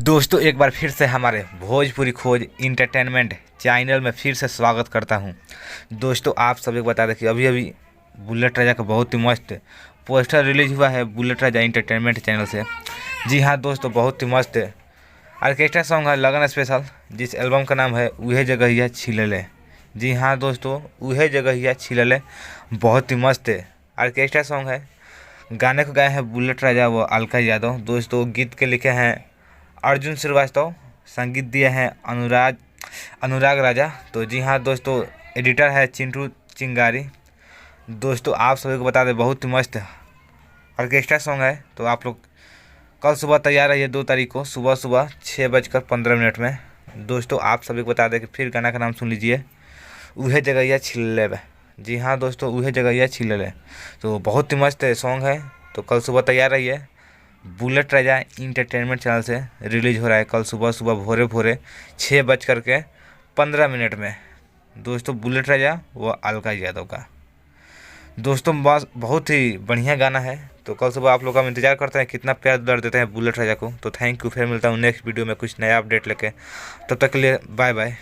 दोस्तों एक बार फिर से हमारे भोजपुरी खोज इंटरटेनमेंट चैनल में फिर से स्वागत करता हूं। दोस्तों आप सभी को बता दें कि अभी अभी बुलेट राजा का बहुत ही मस्त पोस्टर रिलीज हुआ है बुलेट राजा इंटरटेनमेंट चैनल से। जी हाँ दोस्तों, बहुत ही मस्त ऑर्केस्ट्रा सॉन्ग है लगन स्पेशल, जिस एल्बम का नाम है उहे जगहिया छिलले। जी हाँ दोस्तों, उहे जगहिया छिलले बहुत ही मस्त ऑर्केस्ट्रा सॉन्ग है। गाने को गाए हैं बुलेट राजा व अलका यादव। दोस्तों गीत के लिखे हैं अर्जुन श्रीवास्तव, संगीत दिए हैं अनुराग राजा। तो जी हाँ दोस्तों, एडिटर है चिंटू चिंगारी। दोस्तों आप सभी को बता दें बहुत ही मस्त ऑर्केस्ट्रा सॉन्ग है। तो आप लोग कल सुबह तैयार रहिए 2 तारीख को सुबह 6:15 में। दोस्तों आप सभी को बता दें कि फिर गाना का नाम सुन लीजिए, उहे जगहिया छिलले। जी हाँ दोस्तों, उहे जगहिया छिलले। तो बहुत ही मस्त सॉन्ग है। तो कल सुबह तैयार रहिए, बुलेट राजा इंटरटेनमेंट चैनल से रिलीज हो रहा है कल सुबह भोरे भोरे 6:15 में। दोस्तों बुलेट राजा व अलका यादव का दोस्तों बस बहुत ही बढ़िया गाना है। तो कल सुबह आप लोग का इंतजार करते हैं कितना प्यार दुलार देते हैं बुलेट राजा को। तो थैंक यू, फिर मिलता हूँ नेक्स्ट वीडियो में कुछ नया अपडेट लेके। तब तक के लिए बाय बाय।